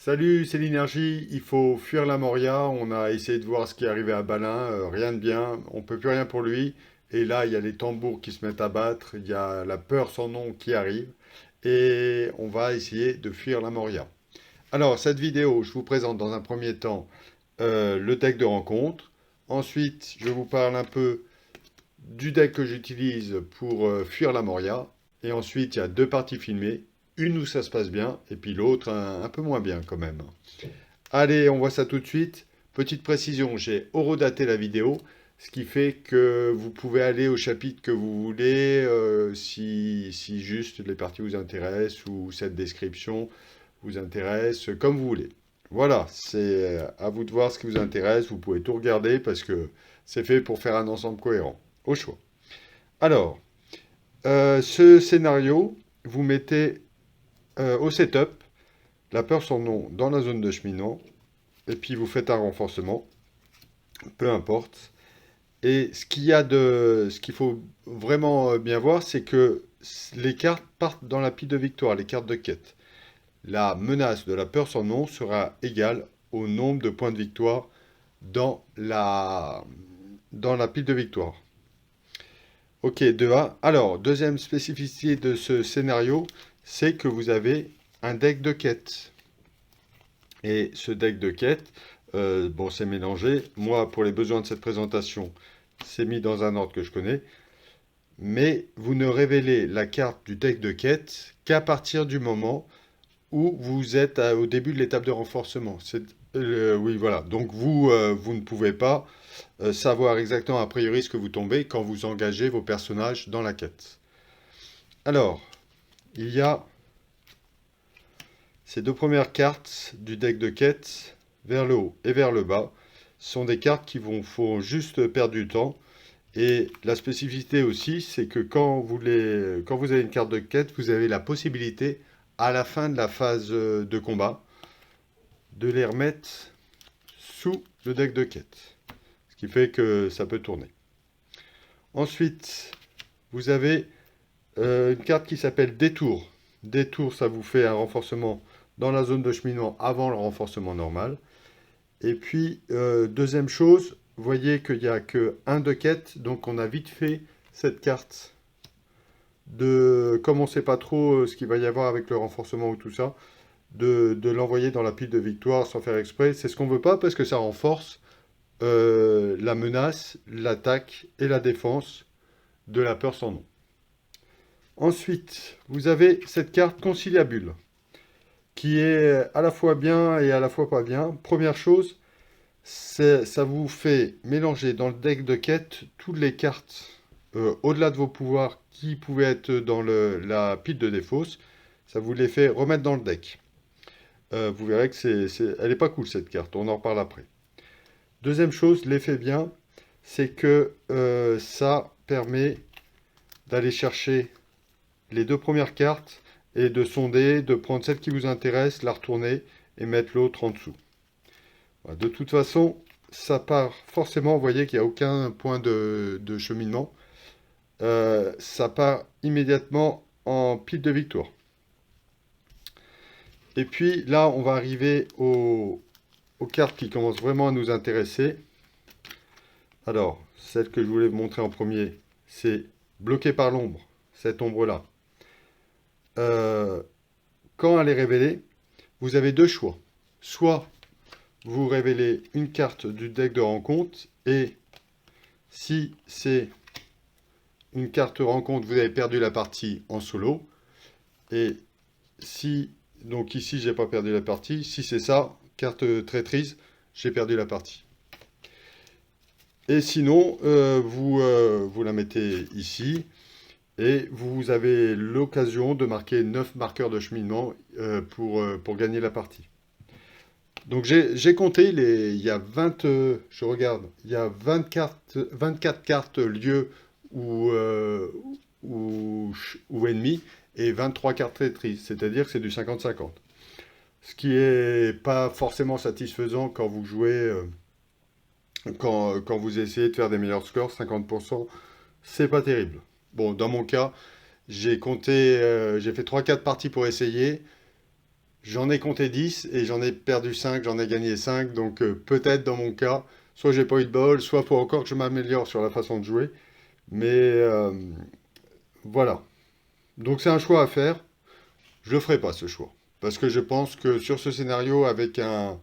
Salut, c'est l'énergie. Il faut fuir la Moria. On a essayé de voir ce qui est arrivé à Balin. Rien de bien. On peut plus rien pour lui. Et là, il y a les tambours qui se mettent à battre. Il y a la peur sans nom qui arrive. Et on va essayer de fuir la Moria. Alors, cette vidéo, je vous présente dans un premier temps le deck de rencontre. Ensuite, je vous parle un peu du deck que j'utilise pour fuir la Moria. Et ensuite, il y a deux parties filmées. Une où ça se passe bien, et puis l'autre un peu moins bien quand même. Allez, on voit ça tout de suite. Petite précision, j'ai horodaté la vidéo, ce qui fait que vous pouvez aller au chapitre que vous voulez, si juste les parties vous intéressent ou cette description vous intéresse, comme vous voulez. Voilà, c'est à vous de voir ce qui vous intéresse. Vous pouvez tout regarder parce que c'est fait pour faire un ensemble cohérent. Au choix. Alors, ce scénario, vous mettez au setup la peur son nom dans la zone de cheminement, et puis vous faites un renforcement, peu importe. Et ce qu'il faut vraiment bien voir, c'est que les cartes partent dans la pile de victoire, les cartes de quête. La menace de la peur sans nom sera égale au nombre de points de victoire dans la pile de victoire. Ok, 2A. Alors, deuxième spécificité de ce scénario, c'est que vous avez un deck de quête. Et ce deck de quête, bon, c'est mélangé. Moi, pour les besoins de cette présentation, c'est mis dans un ordre que je connais. Mais vous ne révélez la carte du deck de quête qu'à partir du moment où vous êtes au début de l'étape de renforcement. Oui, voilà. Donc vous ne pouvez pas savoir exactement a priori ce que vous tombez quand vous engagez vos personnages dans la quête. Alors, il y a ces deux premières cartes du deck de quête, vers le haut et vers le bas, sont des cartes qui vont faut juste perdre du temps. Et la spécificité aussi, c'est que quand vous avez une carte de quête, vous avez la possibilité, à la fin de la phase de combat, de les remettre sous le deck de quête. Ce qui fait que ça peut tourner. Ensuite, vous avez une carte qui s'appelle Détour. Détour, ça vous fait un renforcement dans la zone de cheminement avant le renforcement normal. Et puis, deuxième chose, vous voyez qu'il n'y a qu'un de quête, donc on a vite fait cette carte comme on ne sait pas trop ce qu'il va y avoir avec le renforcement ou tout ça, de l'envoyer dans la pile de victoire sans faire exprès. C'est ce qu'on veut pas parce que ça renforce la menace, l'attaque et la défense de la peur sans nom. Ensuite, vous avez cette carte conciliabule qui est à la fois bien et à la fois pas bien. Première chose, ça vous fait mélanger dans le deck de quête toutes les cartes au-delà de vos pouvoirs qui pouvaient être dans la pile de défausse. Ça vous les fait remettre dans le deck. Vous verrez que elle est pas cool cette carte, on en reparle après. Deuxième chose, l'effet bien, c'est que ça permet d'aller chercher les deux premières cartes et de sonder, de prendre celle qui vous intéresse, la retourner et mettre l'autre en dessous. Voilà. De toute façon, ça part forcément, vous voyez qu'il n'y a aucun point de cheminement. Ça part immédiatement en pile de victoire. Et puis là, on va arriver aux cartes qui commencent vraiment à nous intéresser. Alors, celle que je voulais vous montrer en premier, c'est bloqué par l'ombre, cette ombre-là. Euh, Quand elle est révélée, vous avez deux choix. Soit vous révélez une carte du deck de rencontre, et si c'est une carte rencontre, vous avez perdu la partie en solo. Et si, donc ici, j'ai pas perdu la partie. Si c'est ça, carte traîtrise, j'ai perdu la partie. Et sinon, vous la mettez ici. Et vous avez l'occasion de marquer 9 marqueurs de cheminement pour gagner la partie. Donc j'ai compté, il y a 20, je regarde, il y a 24 cartes lieux ou, ou ennemis et 23 cartes traîtrises, c'est-à-dire que c'est du 50-50. Ce qui est pas forcément satisfaisant quand vous jouez, quand vous essayez de faire des meilleurs scores, 50%, c'est pas terrible. Bon, dans mon cas, j'ai fait 3-4 parties pour essayer. J'en ai compté 10 et j'en ai perdu 5, j'en ai gagné 5. Donc peut-être dans mon cas, soit j'ai pas eu de bol, soit faut encore que je m'améliore sur la façon de jouer. Mais voilà. Donc c'est un choix à faire. Je le ferai pas ce choix. Parce que je pense que sur ce scénario, avec un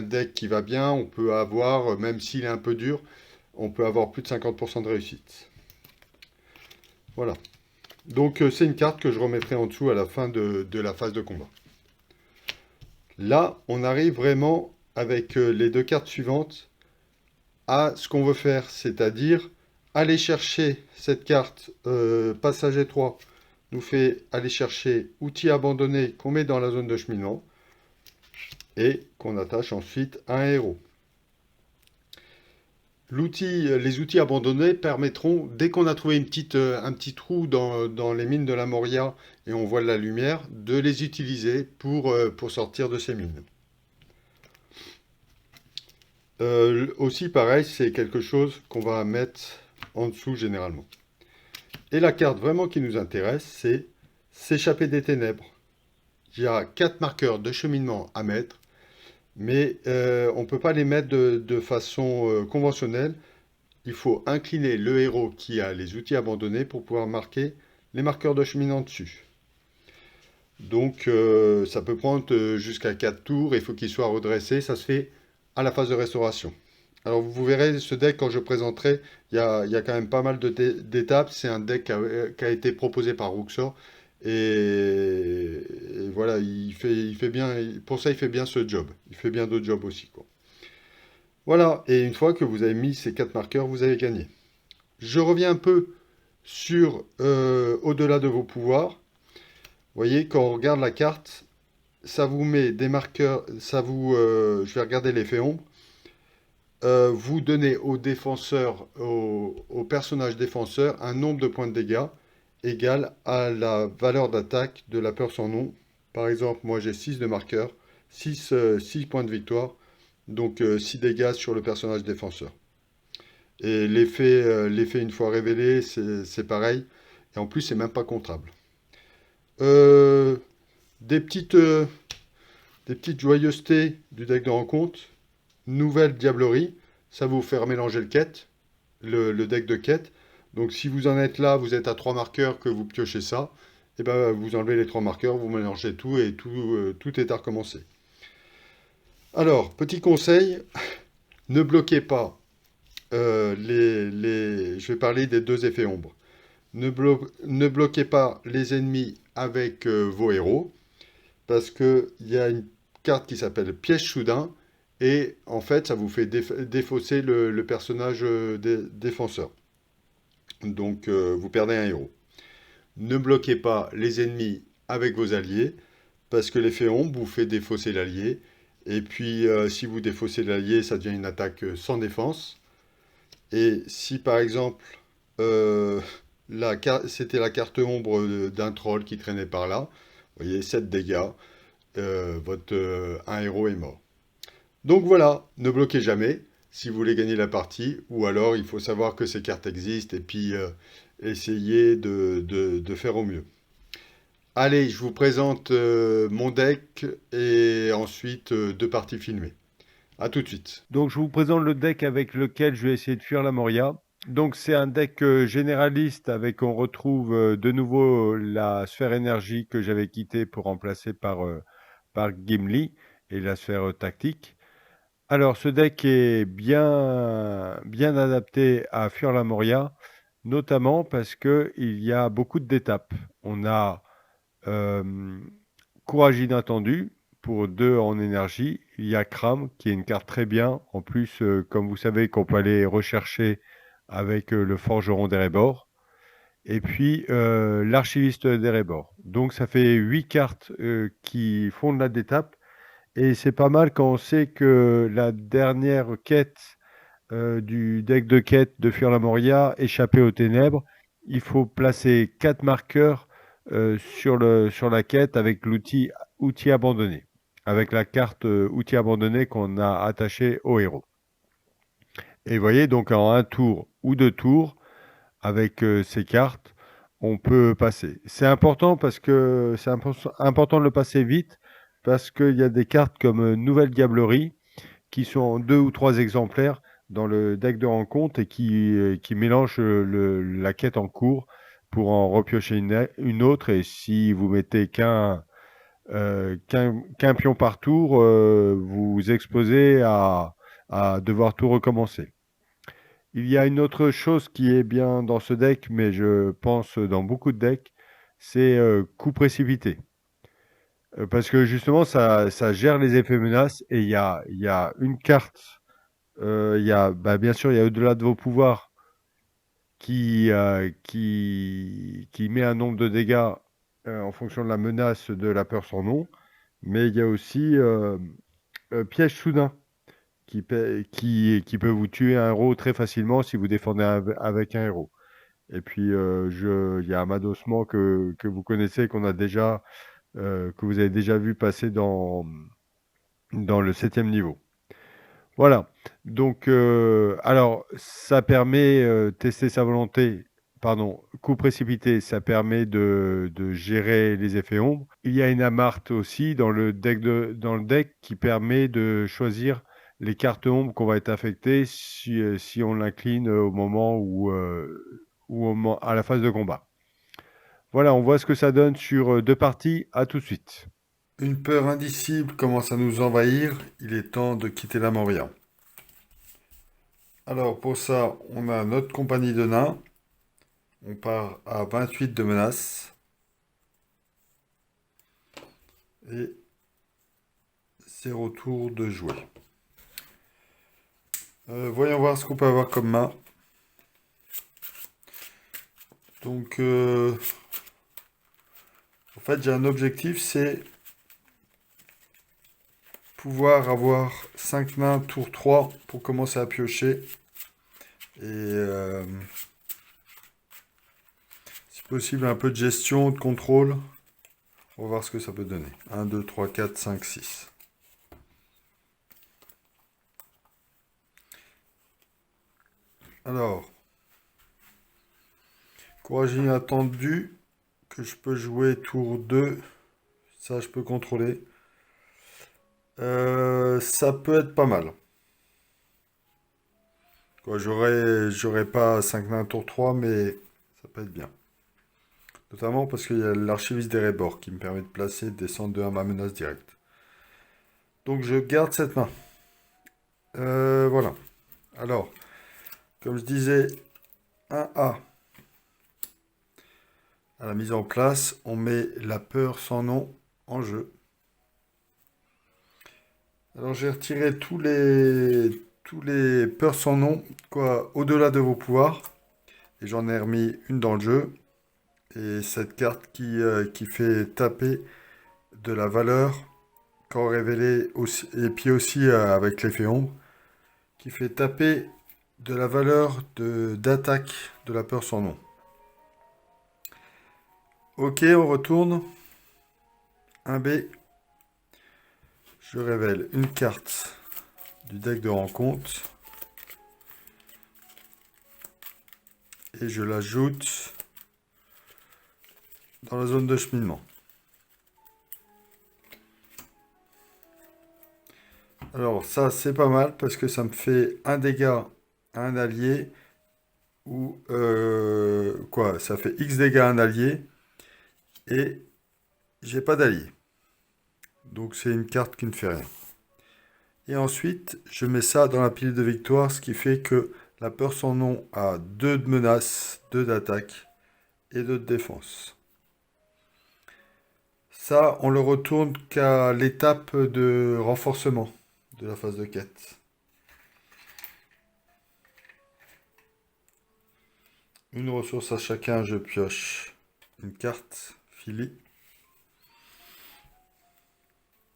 deck qui va bien, on peut avoir, même s'il est un peu dur, on peut avoir plus de 50% de réussite. Voilà. Donc c'est une carte que je remettrai en dessous à la fin de la phase de combat. Là, on arrive vraiment avec les deux cartes suivantes à ce qu'on veut faire, c'est-à-dire aller chercher cette carte passage étroit nous fait aller chercher outils abandonnés qu'on met dans la zone de cheminement et qu'on attache ensuite à un héros. Les outils abandonnés permettront, dès qu'on a trouvé un petit trou dans les mines de la Moria et on voit de la lumière, de les utiliser pour sortir de ces mines. Aussi, pareil, c'est quelque chose qu'on va mettre en dessous généralement. Et la carte vraiment qui nous intéresse, c'est s'échapper des ténèbres. Il y a 4 marqueurs de cheminement à mettre, mais on ne peut pas les mettre de façon conventionnelle. Il faut incliner le héros qui a les outils abandonnés pour pouvoir marquer les marqueurs de cheminement dessus. Donc ça peut prendre jusqu'à 4 tours, et il faut qu'il soit redressé, ça se fait à la phase de restauration. Alors vous verrez ce deck quand je présenterai, il y a quand même pas mal d'étapes, c'est un deck qui a été proposé par Ruxor, et voilà, il fait bien, pour ça il fait bien ce job, il fait bien d'autres jobs aussi, quoi. Voilà, et une fois que vous avez mis ces 4 marqueurs, vous avez gagné. Je reviens un peu sur au-delà de vos pouvoirs. Vous voyez, quand on regarde la carte, ça vous met des marqueurs, je vais regarder l'effet ombre. Vous donnez au défenseur, au personnage défenseur, un nombre de points de dégâts égal à la valeur d'attaque de la peur sans nom. Par exemple, moi j'ai 6 de marqueur, 6 points de victoire, donc 6 dégâts sur le personnage défenseur. Et l'effet une fois révélé, c'est pareil. Et en plus, c'est même pas comptable. Euh, des petites, euh, des petites joyeusetés du deck de rencontre. Nouvelle diablerie. Ça vous faire mélanger le deck de quête. Donc si vous en êtes là, vous êtes à 3 marqueurs que vous piochez ça. Et ben vous enlevez les 3 marqueurs, vous mélangez tout et tout est à recommencer. Alors, petit conseil, ne bloquez pas je vais parler des deux effets ombres. Ne bloquez pas les ennemis avec vos héros, parce qu'il y a une carte qui s'appelle piège soudain, et en fait, ça vous fait défausser le personnage défenseur. Donc, vous perdez un héros. Ne bloquez pas les ennemis avec vos alliés, parce que l'effet ombre vous fait défausser l'allié. Et puis, si vous défaussez l'allié, ça devient une attaque sans défense. Et si par exemple, euh, c'était la carte ombre d'un troll qui traînait par là, vous voyez, 7 dégâts, un héros est mort. Donc voilà, ne bloquez jamais si vous voulez gagner la partie, ou alors il faut savoir que ces cartes existent et puis essayer de faire au mieux. Allez, je vous présente mon deck et ensuite 2 parties filmées. A tout de suite. Donc, je vous présente le deck avec lequel je vais essayer de fuir la Moria. Donc, c'est un deck généraliste avec, on retrouve de nouveau la sphère énergie que j'avais quittée pour remplacer par Gimli et la sphère tactique. Alors, ce deck est bien adapté à fuir la Moria, notamment parce qu'il y a beaucoup d'étapes. On a euh, Courage inattendu pour 2 en énergie. Il y a Kram qui est une carte très bien. En plus, comme vous savez, qu'on peut aller rechercher avec le forgeron d'Erebor. Et puis l'archiviste d'Erebor. Donc ça fait 8 cartes qui font de la d'étape. Et c'est pas mal quand on sait que la dernière quête du deck de quête de Fuir la Moria, échapper aux ténèbres, il faut placer 4 marqueurs sur la quête avec l'outil outil abandonné, avec la carte outil abandonné qu'on a attaché au héros. Et vous voyez, donc en un tour ou 2 tours, avec ces cartes, on peut passer. C'est important parce que c'est important de le passer vite, parce qu'il y a des cartes comme Nouvelle Diablerie qui sont en 2 ou 3 exemplaires dans le deck de rencontre et qui mélangent la quête en cours pour en repiocher une autre. Et si vous mettez qu'un pion par tour, vous vous exposez à devoir tout recommencer. Il y a une autre chose qui est bien dans ce deck, mais je pense dans beaucoup de decks, c'est coup précipité. Parce que justement, ça gère les effets menaces et il y a une carte, bah, bien sûr, il y a au-delà de vos pouvoirs qui met un nombre de dégâts en fonction de la menace de la peur sans nom, mais il y a aussi piège soudain qui peut vous tuer un héros très facilement si vous défendez avec un héros. Et puis, il y a un adossement que vous connaissez, que vous avez déjà vu passer dans le septième niveau. Voilà. Donc, alors, ça permet tester sa volonté. Pardon, coup précipité, ça permet de gérer les effets ombres. Il y a une amarte aussi dans le deck qui permet de choisir les cartes ombres qu'on va être affecté si on l'incline au moment à la phase de combat. Voilà, on voit ce que ça donne sur 2 parties. À tout de suite. Une peur indicible commence à nous envahir. Il est temps de quitter la Moria. Alors pour ça, on a notre compagnie de nains. On part à 28 de menaces. Et 0 tour de jouer. Voyons voir ce qu'on peut avoir comme main. Donc, en fait, j'ai un objectif, c'est pouvoir avoir 5 nains tour 3 pour commencer à piocher. Et si possible, un peu de gestion, de contrôle. On va voir ce que ça peut donner. 1, 2, 3, 4, 5, 6. Alors, courage inattendu que je peux jouer tour 2. Ça, je peux contrôler. Ça peut être pas mal. Quoi, j'aurais pas 5 nains tour 3, mais ça peut être bien. Notamment parce qu'il y a l'archiviste des Rébors qui me permet de placer, de descendre de 1 ma menace directe. Donc je garde cette main. Voilà. Alors, comme je disais, 1A. À la mise en place, on met la peur sans nom en jeu. Alors j'ai retiré tous les peurs sans nom, quoi, au-delà de vos pouvoirs. Et j'en ai remis une dans le jeu. Et cette carte qui fait taper de la valeur, quand révélé aussi, et puis aussi avec l'effet ombre, qui fait taper de la valeur d'attaque de la peur sans nom. Ok, on retourne. 1B. Je révèle une carte du deck de rencontre. Et je l'ajoute dans la zone de cheminement. Alors ça c'est pas mal parce que ça me fait un dégât à un allié ou quoi, ça fait X dégâts à un allié et j'ai pas d'allié. Donc c'est une carte qui ne fait rien. Et ensuite je mets ça dans la pile de victoire, ce qui fait que la peur sans nom a 2 de menace, 2 d'attaque et 2 de défense. Ça on le retourne qu'à l'étape de renforcement de la phase de quête. Une ressource à chacun, je pioche une carte Philly.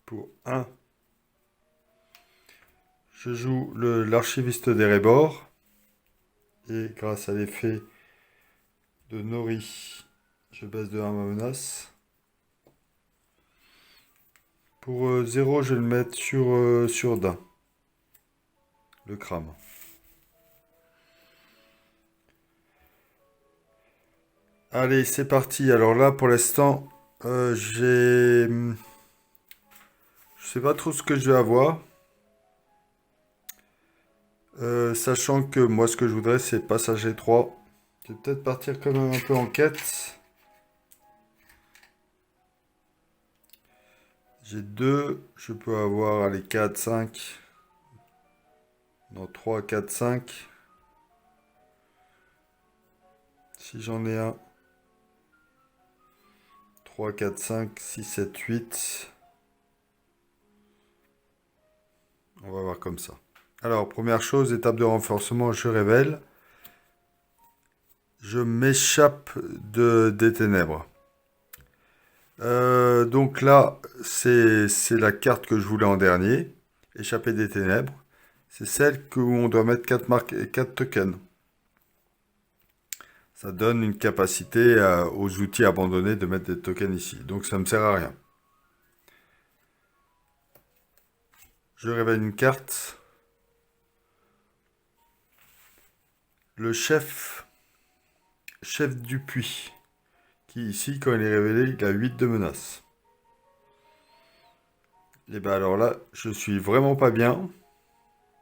Pour 1, je joue l'archiviste des Rébors. Et grâce à l'effet de Nori, je baisse de 1 ma menace. Pour 0, je vais le mettre sur Dain. Le crame. Allez, c'est parti. Alors là, pour l'instant, j'ai Je sais pas trop ce que je vais avoir. Sachant que moi, ce que je voudrais, c'est passager 3. Je vais peut-être partir quand même un peu en quête. J'ai 2. Je peux avoir, allez, 4, 5. Non, 3, 4, 5. Si j'en ai un. 3, 4, 5, 6, 7, 8. On va voir comme ça. Alors, première chose, étape de renforcement, je révèle. Je m'échappe des ténèbres. Donc là, c'est la carte que je voulais en dernier. Échapper des ténèbres. C'est celle où on doit mettre 4 marques, 4 tokens. Ça donne une capacité aux outils abandonnés de mettre des tokens ici. Donc ça ne me sert à rien. Je révèle une carte. Le chef du puits. Qui ici, quand il est révélé, il a 8 de menace. Et ben alors là, je suis vraiment pas bien.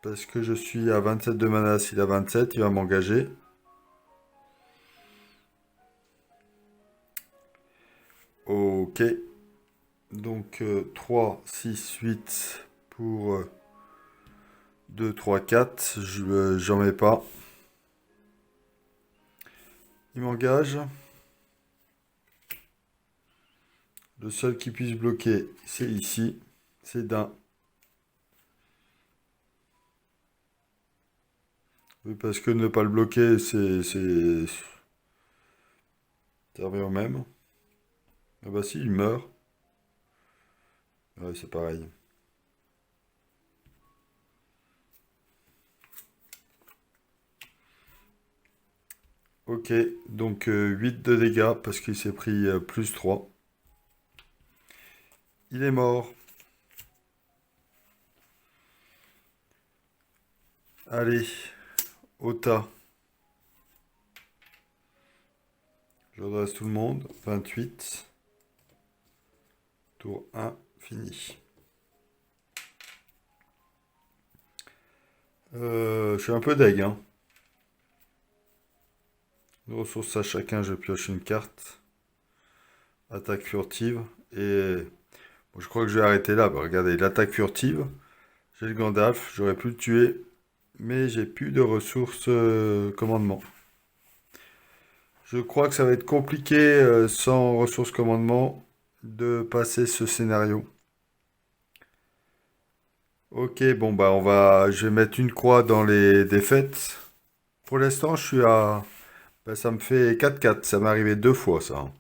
Parce que je suis à 27 de menace, il a 27, il va m'engager. Ok. Donc 3, 6, 8 pour 2, 3, 4. J'en mets pas. Il m'engage. Le seul qui puisse bloquer, c'est ici. C'est d'un. Oui, parce que ne pas le bloquer, c'est... Ça revient au même. Ah bah si, il meurt. Ouais, c'est pareil. Ok, donc 8 de dégâts parce qu'il s'est pris plus 3. Il est mort. Allez, Ota. Je redresse tout le monde. 28. Tour 1, fini. Je suis un peu deg, hein. De ressources à chacun, je pioche une carte. Attaque furtive. Et bon, je crois que je vais arrêter là. Bah, regardez, l'attaque furtive. J'ai le Gandalf, j'aurais pu le tuer. Mais j'ai plus de ressources commandement. Je crois que ça va être compliqué sans ressources commandement de passer ce scénario. Ok, bon bah je vais mettre une croix dans les défaites. Pour l'instant, je suis à, bah, ça me fait 4-4. Ça m'est arrivé 2 fois ça, hein.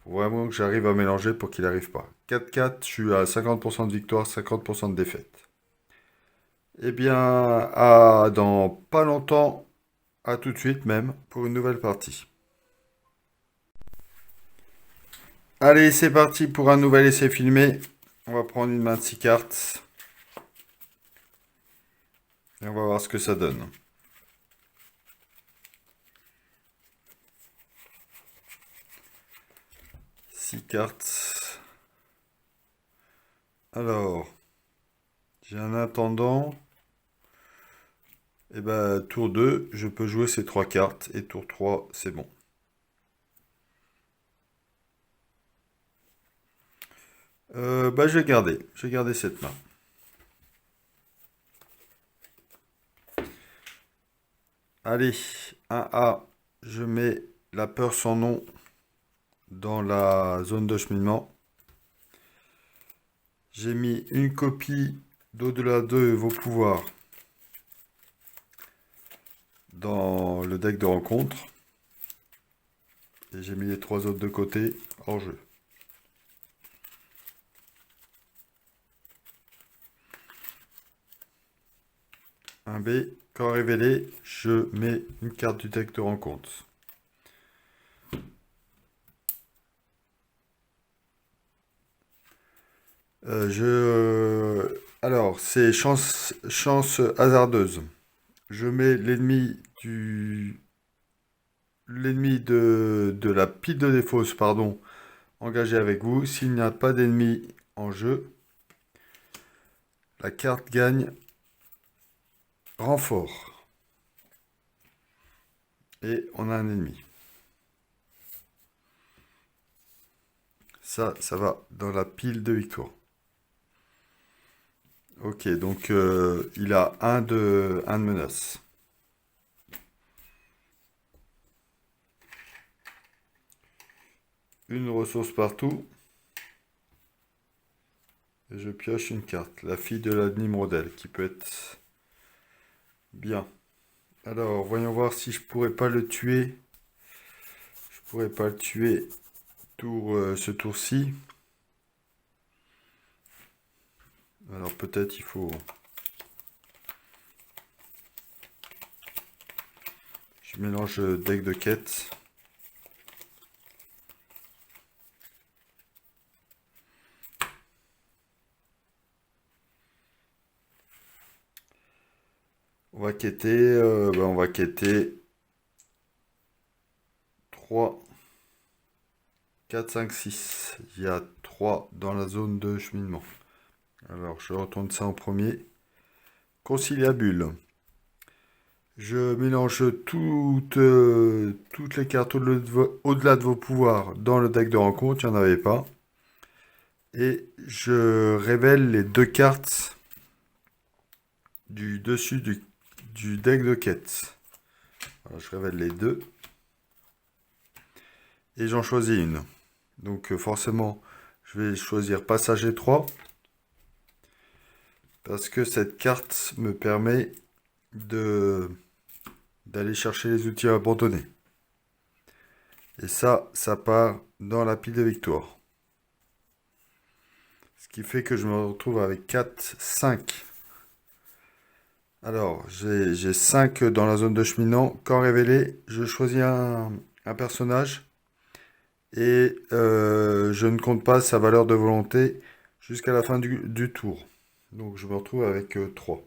Faut vraiment que j'arrive à mélanger pour qu'il n'arrive pas. 4-4, je suis à 50% de victoire, 50% de défaite. Eh bien, dans pas longtemps, à tout de suite même, pour une nouvelle partie. Allez, c'est parti pour un nouvel essai filmé. On va prendre une main de 6 cartes. Et on va voir ce que ça donne. Six cartes. Alors, j'ai un intendant. Et bah, tour 2, je peux jouer ces 3 cartes. Et tour 3, c'est bon. Bah, je vais garder. Je vais garder cette main. Allez, 1A. Je mets la peur sans nom dans la zone de cheminement. J'ai mis une copie d'au-delà de vos pouvoirs dans le deck de rencontre. Et j'ai mis les 3 autres de côté hors jeu. Un B, quand révélé, je mets une carte du deck de rencontre. Alors, c'est chance hasardeuse. Je mets l'ennemi de la pile de défausse, pardon, engagé avec vous. S'il n'y a pas d'ennemi en jeu, la carte gagne renfort. Et on a un ennemi. Ça va dans la pile de victoire. Ok, donc il a un de menace. Une ressource partout. Et je pioche une carte. La fille de la Nimrodel, qui peut être bien. Alors, voyons voir si je pourrais pas le tuer. Je pourrais pas le tuer ce tour-ci. Alors peut-être il faut... Je mélange deck de quête. On va quêter, on va quêter 3, 4, 5, 6. Il y a 3 dans la zone de cheminement. Alors je retourne ça en premier. Conciliabule. Je mélange toutes les cartes au-delà de vos pouvoirs dans le deck de rencontre, il n'y en avait pas. Et je révèle les 2 cartes du dessus du deck de quête. Alors, je révèle les 2. Et j'en choisis une. Donc forcément, je vais choisir Passager 3. Parce que cette carte me permet d'aller chercher les outils abandonnés. Et ça part dans la pile de victoire. Ce qui fait que je me retrouve avec 4, 5. Alors, j'ai 5 dans la zone de cheminant. Quand révélé, je choisis un personnage. Et je ne compte pas sa valeur de volonté jusqu'à la fin du tour. Donc je me retrouve avec 3.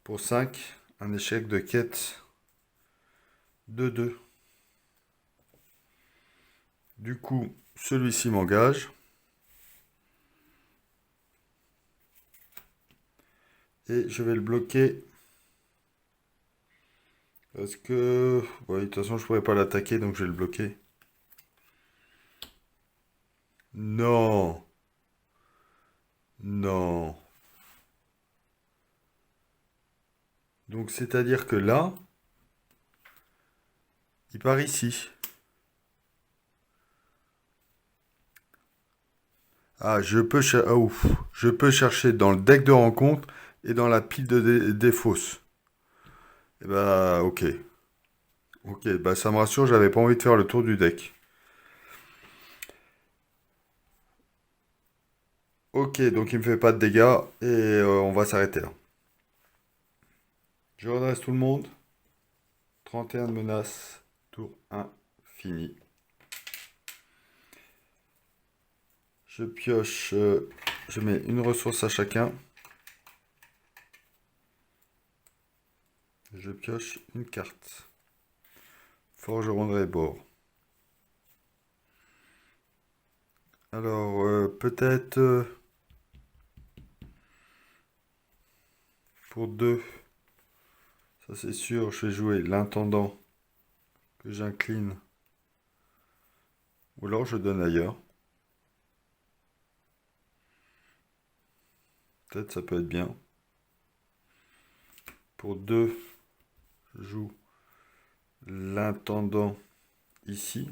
Pour 5, un échec de quête de 2. Du coup, celui-ci m'engage. Et je vais le bloquer. Parce que... ouais, de toute façon, je pourrais pas l'attaquer, donc je vais le bloquer. Non. Non. Donc c'est-à-dire que là, il part ici. Ah, je peux chercher dans le deck de rencontre et dans la pile des fausses. Et bah, ok. Ok, bah ça me rassure, j'avais pas envie de faire le tour du deck. Ok, donc il me fait pas de dégâts et on va s'arrêter là. Je redresse tout le monde. 31 de menaces. Tour 1, fini. Je pioche, je mets une ressource à chacun. Je pioche une carte. Forgeron de Rébord. Alors, peut-être pour 2, ça c'est sûr, je vais jouer l'intendant que j'incline. Ou alors je donne ailleurs. Peut-être ça peut être bien. Pour 2, je joue l'intendant ici.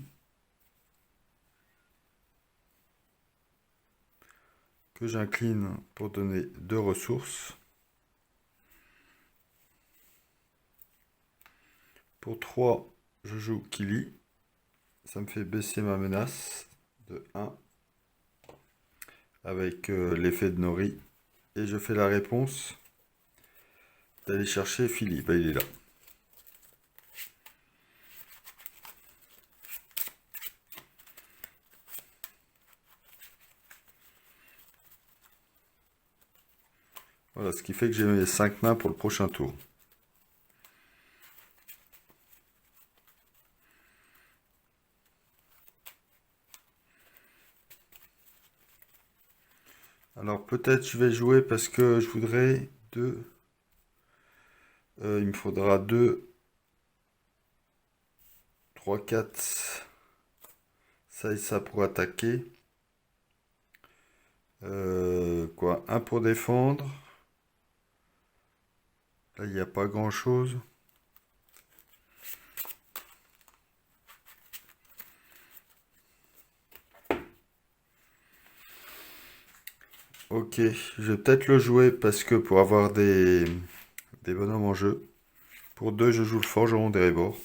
Que j'incline pour donner 2 ressources. Pour 3, je joue Kili. Ça me fait baisser ma menace de 1 avec l'effet de Nori. Et je fais la réponse d'aller chercher Philippe. Bah, il est là. Voilà, ce qui fait que j'ai mes 5 mains pour le prochain tour. Alors peut-être je vais jouer parce que je voudrais deux. Il me faudra 2, 3, 4. Ça et ça pour attaquer. Quoi? Un pour défendre. Là, il n'y a pas grand-chose. Ok, je vais peut-être le jouer parce que pour avoir des bonhommes en jeu. Pour 2, je joue le forgeron d'Erebor.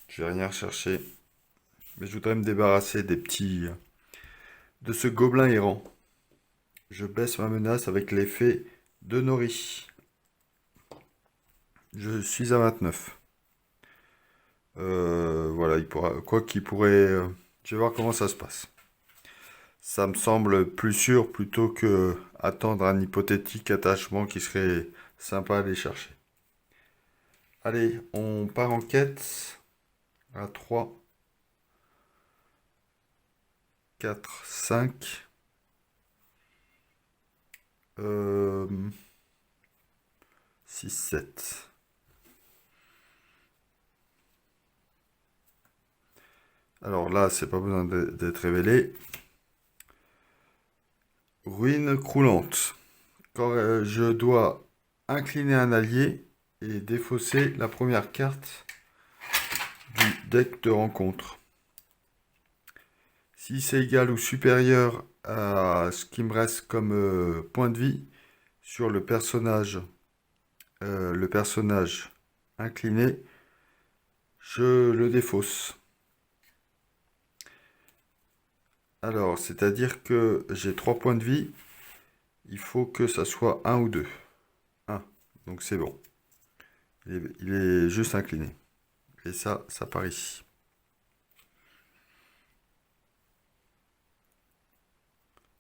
Je vais rien rechercher. Mais je voudrais me débarrasser des petits... de ce gobelin errant. Je baisse ma menace avec l'effet de Nori. Je suis à 29. Voilà, il pourra, quoi qu'il pourrait... je vais voir comment ça se passe. Ça me semble plus sûr plutôt que attendre un hypothétique attachement qui serait sympa à aller chercher. Allez, on part en quête à 3, 4, 5. 6, 7. Alors là, c'est pas besoin d'être révélé. Ruine croulante. Quand je dois incliner un allié et défausser la première carte du deck de rencontre. Si c'est égal ou supérieur à ce qui me reste comme point de vie sur le personnage incliné, je le défausse. Alors, c'est-à-dire que j'ai 3 points de vie, il faut que ça soit 1 ou 2. 1, donc c'est bon. Il est juste incliné. Et ça part ici.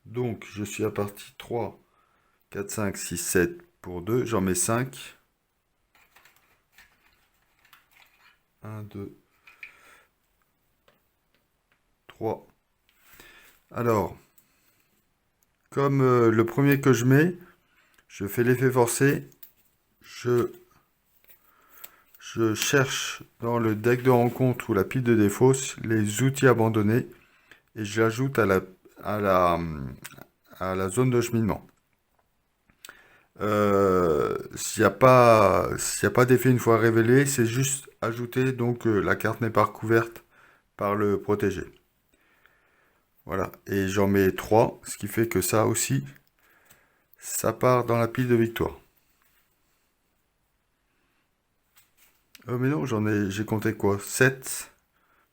Donc, je suis à partie 3, 4, 5, 6, 7 pour 2. J'en mets 5. 1, 2, 3. Alors, comme le premier que je mets, je fais l'effet forcé. Je cherche dans le deck de rencontre ou la pile de défausse les outils abandonnés et je l'ajoute à la zone de cheminement. S'il n'y a pas d'effet une fois révélé, c'est juste ajouter, donc la carte n'est pas recouverte par le protégé. Voilà, et j'en mets 3, ce qui fait que ça aussi, ça part dans la pile de victoire. Mais non, j'ai compté quoi? 7.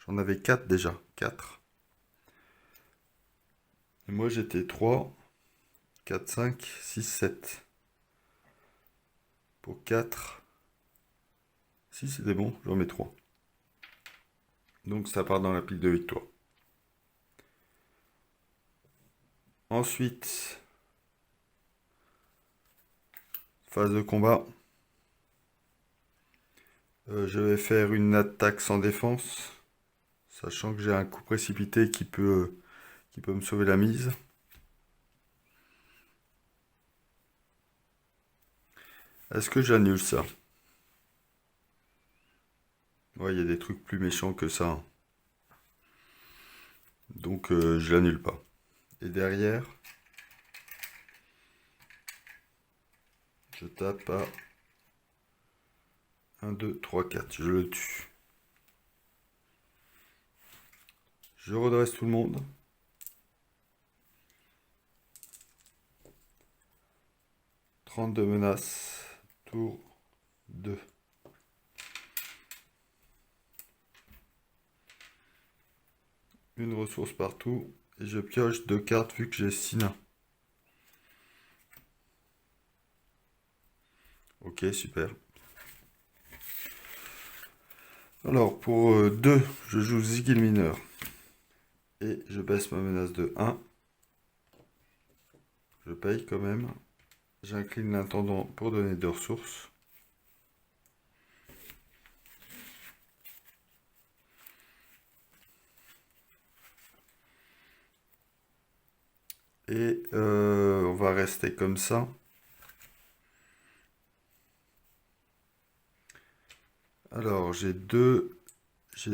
J'en avais 4 déjà. 4. Et moi j'étais 3, 4, 5, 6, 7. Pour 4. Si c'était bon, j'en mets 3. Donc ça part dans la pile de victoire. Ensuite, phase de combat. Je vais faire une attaque sans défense, sachant que j'ai un coup précipité qui peut me sauver la mise. Est-ce que j'annule ça? Ouais, il y a des trucs plus méchants que ça, hein. Donc je l'annule pas. Et derrière, je tape à 1, 2, 3, 4. Je le tue. Je redresse tout le monde. De menaces. Tour 2. Une ressource partout. Et je pioche 2 cartes vu que j'ai 6 nains. Ok, super. Alors, pour 2, je joue Zigil mineur. Et je baisse ma menace de 1. Je paye quand même. J'incline l'intendant pour donner 2 ressources. Et on va rester comme ça. Alors, j'ai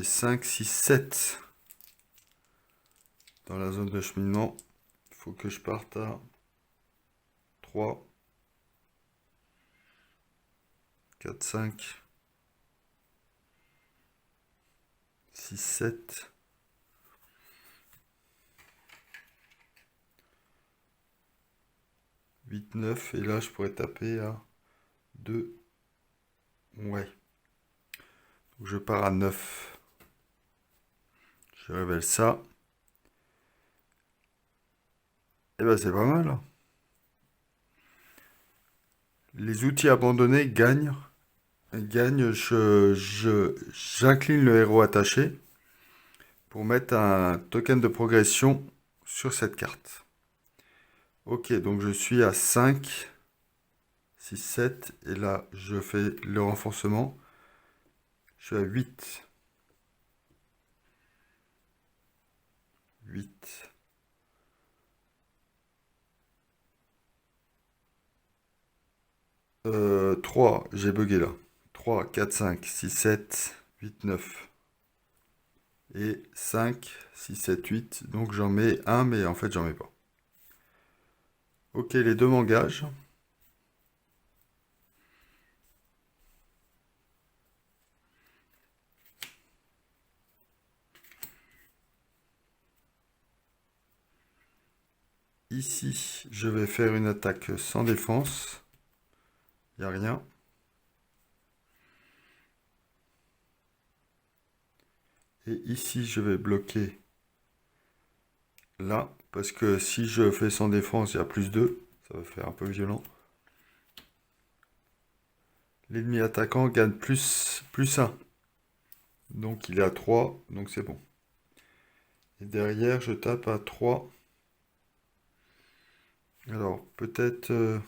5, 6, 7 dans la zone de cheminement. Il faut que je parte à 3, 4, 5, 6, 7. 8, 9. Et là, je pourrais taper à 2. Ouais. Donc, je pars à 9. Je révèle ça. Et ben, c'est pas mal. Les outils abandonnés gagnent. J'incline le héros attaché pour mettre un token de progression sur cette carte. Ok, donc je suis à 5, 6, 7. Et là, je fais le renforcement. Je suis à 8. 8. 3, j'ai bugué là. 3, 4, 5, 6, 7, 8, 9. Et 5, 6, 7, 8. Donc j'en mets un, mais en fait j'en mets pas. Ok, les deux m'engagent. Ici, je vais faire une attaque sans défense. Il n'y a rien. Et ici, je vais bloquer là. Parce que si je fais sans défense, il y a plus 2. Ça va faire un peu violent. L'ennemi attaquant gagne plus 1. Donc il est à 3. Donc c'est bon. Et derrière, je tape à 3. Alors, peut-être...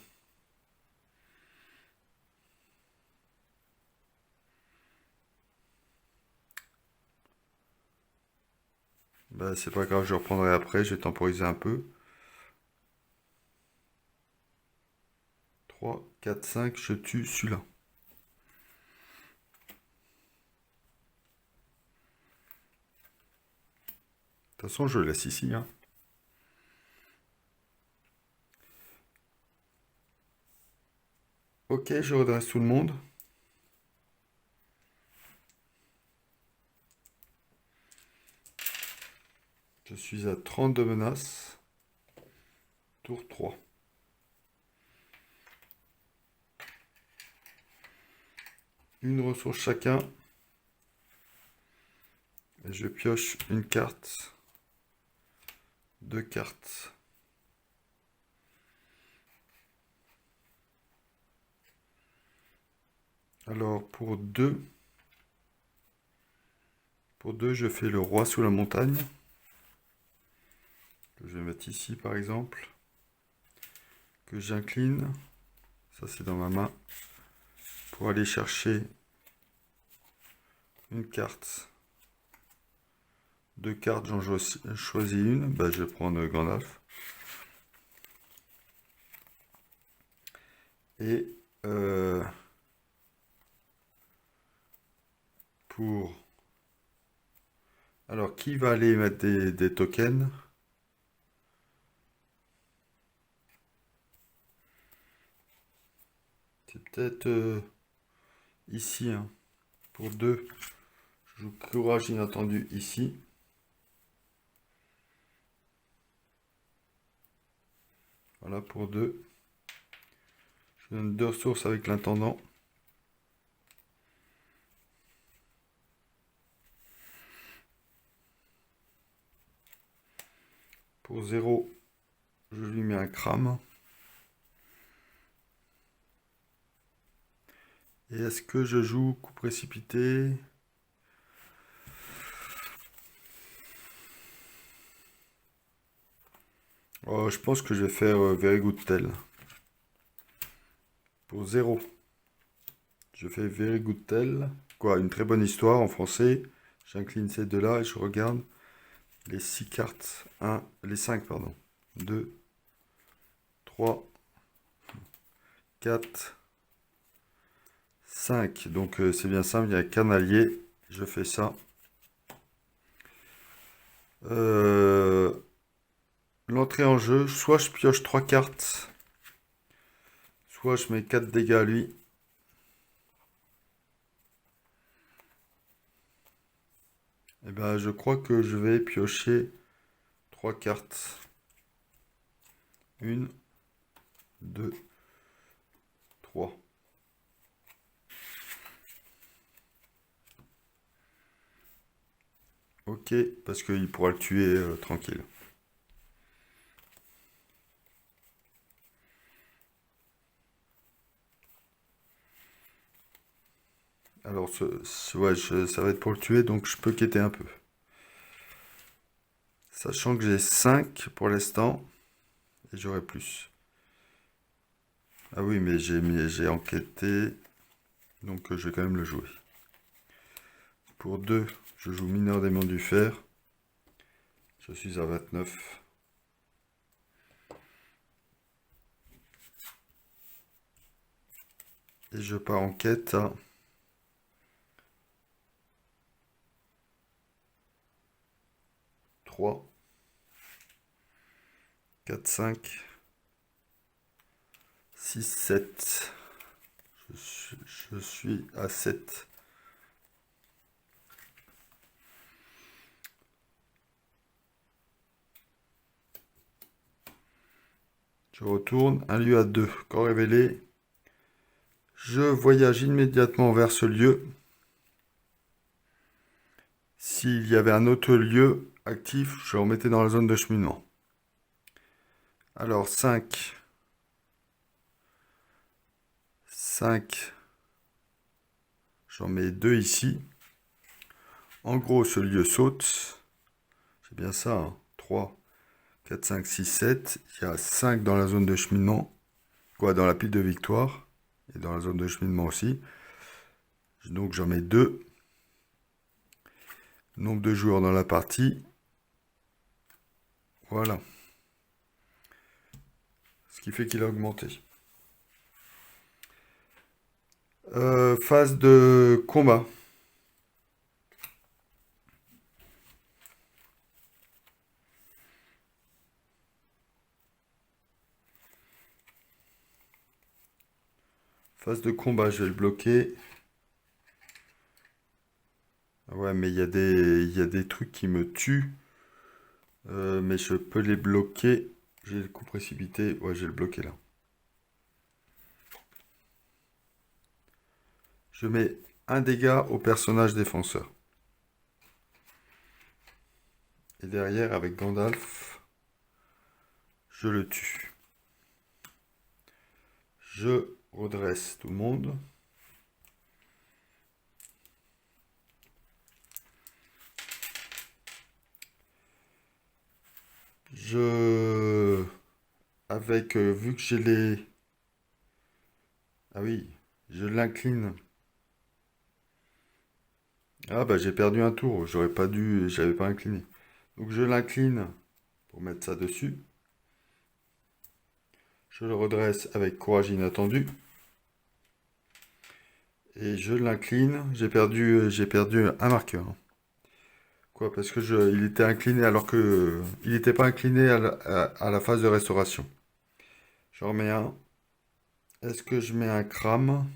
bah, c'est pas grave, je reprendrai après. Je vais temporiser un peu. 3, 4, 5, je tue celui-là. De toute façon, je le laisse ici, hein. Ok, je redresse tout le monde. Je suis à 32 menaces. Tour 3. Une ressource chacun. Et je pioche une carte. 2 cartes. Alors, pour 2, je fais le roi sous la montagne. Que je vais mettre ici, par exemple. Que j'incline. Ça, c'est dans ma main. Pour aller chercher une carte. 2 cartes, j'en choisis une. Bah, je vais prendre Gandalf. Et pour... Alors, qui va aller mettre des tokens? C'est peut-être ici, hein. Pour 2, je joue courage inattendu ici. Voilà, pour 2. Je donne 2 ressources avec l'intendant. Pour 0, je lui mets un crâne. Et est-ce que je joue coup précipité? Oh, je pense que je vais faire Very Good Tell. Pour 0, je fais Very Good Tell. Quoi, une très bonne histoire en français. J'incline ces deux-là et je regarde les 6 cartes. Les 5, pardon. 2, 3, 4, 5. Donc c'est bien simple, il y a qu'un allié. Je fais ça. L'entrée en jeu, soit je pioche 3 cartes, soit je mets 4 dégâts à lui. Et ben je crois que je vais piocher 3 cartes. 1, 2, 3. Ok, parce qu'il pourra le tuer tranquille. Alors, ouais, ça va être pour le tuer, donc je peux quêter un peu. Sachant que j'ai 5 pour l'instant, et j'aurai plus. Ah oui, mais j'ai enquêté, donc je vais quand même le jouer. Pour 2, je joue mineur démon du fer. Je suis à 29. Et je pars en quête à 3, 4, 5, 6, 7. Je suis à 7. Je retourne, un lieu à 2. Corps révélé. Je voyage immédiatement vers ce lieu. S'il y avait un autre lieu actif, je le remettais dans la zone de cheminement. Alors 5. 5. J'en mets 2 ici. En gros, ce lieu saute. C'est bien ça, hein. 3, 4, 5, 6, 7. Il y a 5 dans la zone de cheminement. Quoi, dans la pile de victoire. Et dans la zone de cheminement aussi. Donc j'en mets 2. Nombre de joueurs dans la partie. Voilà. Ce qui fait qu'il a augmenté. Phase de combat. Phase de combat, je vais le bloquer. Ouais, mais il y a des trucs qui me tuent. Mais je peux les bloquer. J'ai le coup précipité. Ouais, j'ai le bloqué là. Je mets un dégât au personnage défenseur. Et derrière, avec Gandalf, je le tue. Je redresse tout le monde. Avec, vu que j'ai les... Ah oui, je l'incline. Ah bah j'ai perdu un tour, j'aurais pas dû, j'avais pas incliné. Donc je l'incline pour mettre ça dessus. Je le redresse avec courage inattendu. Et je l'incline. J'ai perdu un marqueur. Quoi, parce que il était incliné alors que il n'était pas incliné à la phase de restauration. J'en remets un. Est-ce que je mets un crame?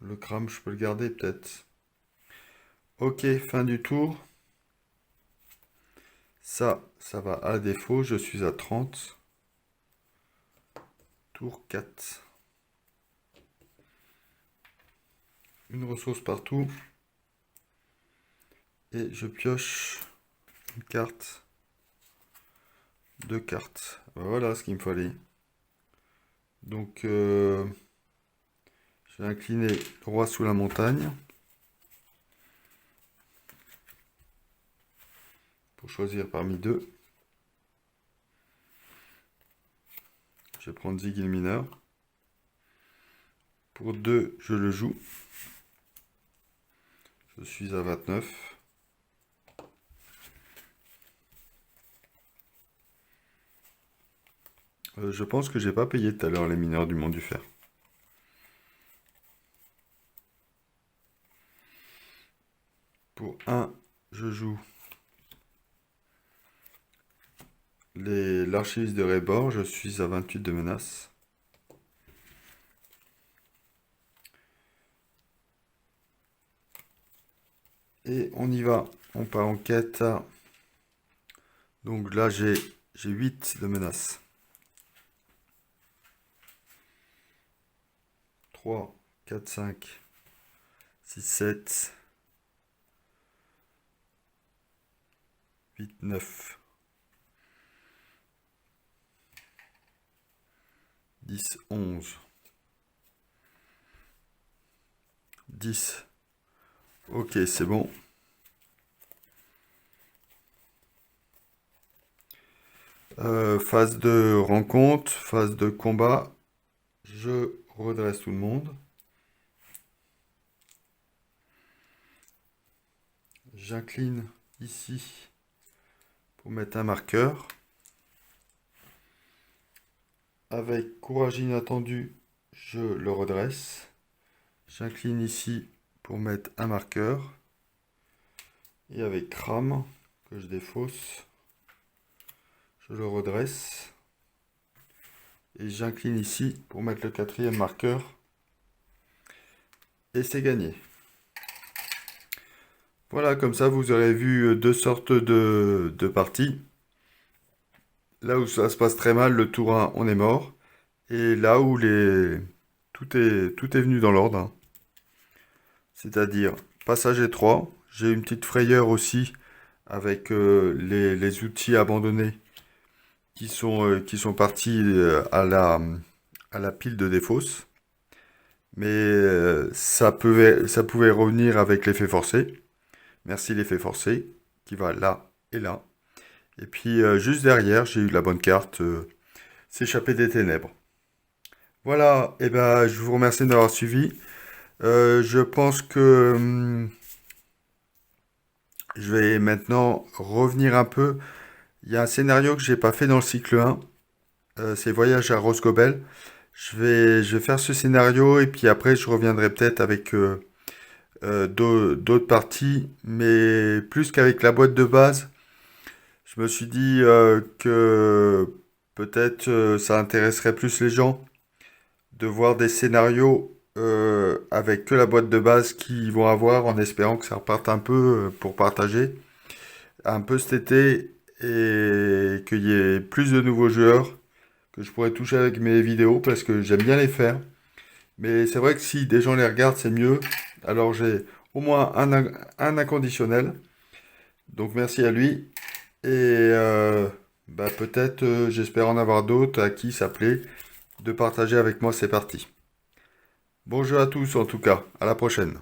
Le crame, je peux le garder peut-être. Ok, fin du tour. Ça va à défaut. Je suis à 30. Tour 4. Une ressource partout. Et je pioche une carte. 2 cartes. Voilà ce qu'il me fallait. Donc, je vais incliner roi sous la montagne. Pour choisir parmi deux. Je vais prendre Ziggy le mineur. Pour 2, je le joue. Je suis à 29. Je pense que j'ai pas payé tout à l'heure les mineurs du Mont du Fer. Pour un, je joue l'archiviste de Rébord, je suis à 28 de menace. Et on y va, on part en quête. Donc là j'ai 8 de menace. 3, 4, 5, 6, 7, 8, 9, 10, 11, 10. Ok, c'est bon. Phase de rencontre, phase de combat. Je redresse tout le monde. J'incline ici pour mettre un marqueur. Avec courage inattendu, je le redresse. J'incline ici pour mettre un marqueur. Et avec crame, que je défausse, je le redresse. Et j'incline ici pour mettre le 4e marqueur. Et c'est gagné. Voilà, comme ça vous aurez vu deux sortes de parties. Là où ça se passe très mal, le tour 1, on est mort. Et là où tout est venu dans l'ordre, hein. C'est-à-dire passage étroit. J'ai une petite frayeur aussi avec les outils abandonnés qui sont partis à la pile de défausse. Mais ça pouvait revenir avec l'effet forcé. Merci l'effet forcé qui va là et là. Et puis juste derrière, j'ai eu la bonne carte, s'échapper des ténèbres. Voilà, et ben je vous remercie de m'avoir suivi. Je pense que je vais maintenant revenir un peu. Il y a un scénario que j'ai pas fait dans le cycle 1, c'est Voyage à Rosgobel. Je vais faire ce scénario et puis après je reviendrai peut-être avec d'autres parties, mais plus qu'avec la boîte de base. Je me suis dit que peut-être ça intéresserait plus les gens de voir des scénarios avec que la boîte de base qu'ils vont avoir en espérant que ça reparte un peu pour partager un peu cet été et qu'il y ait plus de nouveaux joueurs que je pourrais toucher avec mes vidéos parce que j'aime bien les faire. Mais c'est vrai que si des gens les regardent, c'est mieux. Alors j'ai au moins un inconditionnel. Donc merci à lui. Et bah, peut-être, j'espère en avoir d'autres à qui ça plaît de partager avec moi ces parties. Bon jeu à tous en tout cas, à la prochaine.